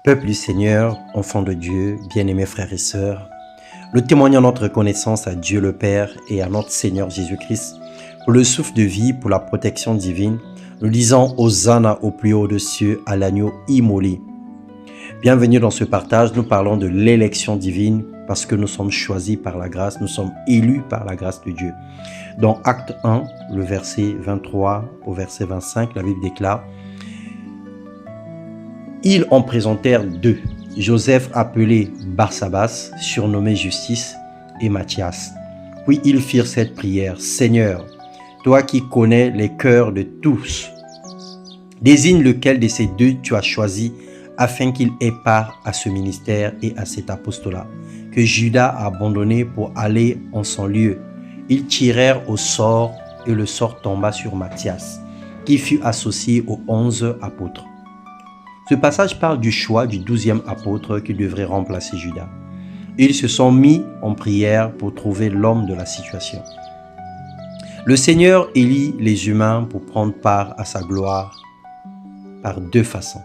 Peuple du Seigneur, enfants de Dieu, bien-aimés frères et sœurs, nous témoignons notre reconnaissance à Dieu le Père et à notre Seigneur Jésus-Christ pour le souffle de vie, pour la protection divine. Nous disons Hosanna au plus haut des cieux, à l'agneau immolé. Bienvenue dans ce partage, nous parlons de l'élection divine parce que nous sommes choisis par la grâce, nous sommes élus par la grâce de Dieu. Dans Acte 1, le verset 23 au verset 25, la Bible déclare: Ils en présentèrent deux, Joseph appelé Barsabas, surnommé Justice, et Matthias. Puis ils firent cette prière: Seigneur, toi qui connais les cœurs de tous, désigne lequel de ces deux tu as choisi afin qu'il ait part à ce ministère et à cet apostolat, que Judas a abandonné pour aller en son lieu. Ils tirèrent au sort et le sort tomba sur Matthias, qui fut associé aux 11 apôtres. Ce passage parle du choix du 12e apôtre qui devrait remplacer Judas. Ils se sont mis en prière pour trouver l'homme de la situation. Le Seigneur élit les humains pour prendre part à sa gloire par deux façons.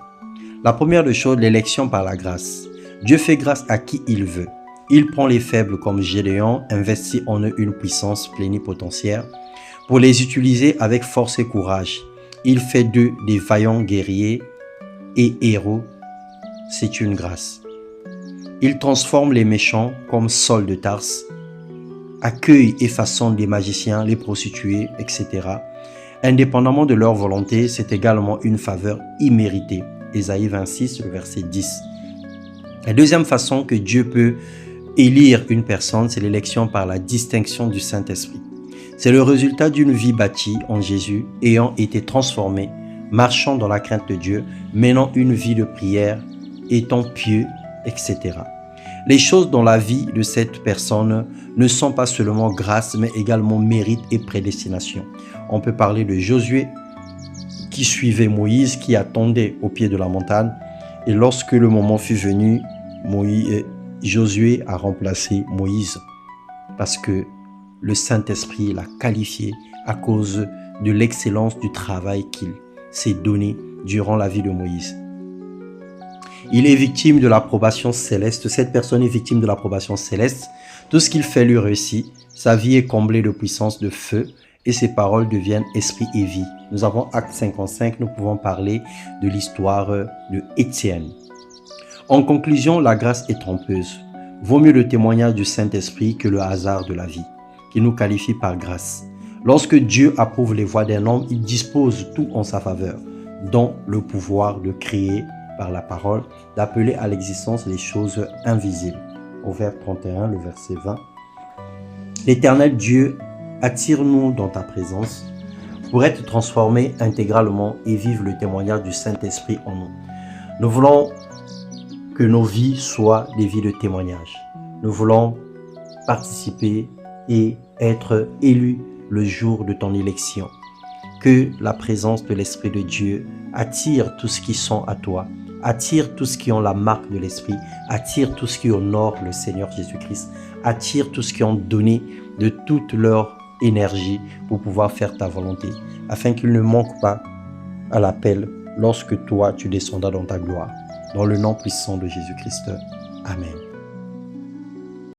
La première des choses, l'élection par la grâce. Dieu fait grâce à qui il veut. Il prend les faibles comme Gédéon, investit en eux une puissance plénipotentiaire pour les utiliser avec force et courage. Il fait d'eux des vaillants guerriers et héros. C'est une grâce. Il transforme les méchants comme Saul de Tarse, accueille et façonne des magiciens, les prostituées, etc. Indépendamment de leur volonté, c'est également une faveur imméritée. Ésaïe 26, le verset 10. La deuxième façon que Dieu peut élire une personne, c'est l'élection par la distinction du Saint-Esprit. C'est le résultat d'une vie bâtie en Jésus, ayant été transformée, marchant dans la crainte de Dieu, menant une vie de prière, étant pieux, etc. Les choses dans la vie de cette personne ne sont pas seulement grâce, mais également mérite et prédestination. On peut parler de Josué, qui suivait Moïse, qui attendait au pied de la montagne. Et lorsque le moment fut venu, Josué a remplacé Moïse parce que le Saint-Esprit l'a qualifié à cause de l'excellence du travail qu'il s'est donné durant la vie de Moïse. Il est victime de l'approbation céleste. Cette personne est victime de l'approbation céleste. Tout ce qu'il fait lui réussit. Sa vie est comblée de puissance de feu et ses paroles deviennent esprit et vie. Nous avons Acte 55, nous pouvons parler de l'histoire de Étienne. En conclusion, la grâce est trompeuse. Vaut mieux le témoignage du Saint-Esprit que le hasard de la vie, qui nous qualifie par grâce. Lorsque Dieu approuve les voies d'un homme, il dispose tout en sa faveur, dont le pouvoir de créer par la parole, d'appeler à l'existence les choses invisibles. Au vers 31, le verset 20. L'Éternel Dieu, attire-nous dans ta présence pour être transformés intégralement et vivre le témoignage du Saint-Esprit en nous. Nous voulons que nos vies soient des vies de témoignage. Nous voulons participer et être élus le jour de ton élection. Que la présence de l'Esprit de Dieu attire tous qui sont à toi, attire tous qui ont la marque de l'Esprit, attire tous qui honorent le Seigneur Jésus-Christ, attire tous qui ont donné de toute leur énergie pour pouvoir faire ta volonté, afin qu'ils ne manquent pas à l'appel lorsque toi tu descendras dans ta gloire. Dans le nom puissant de Jésus-Christ. Amen.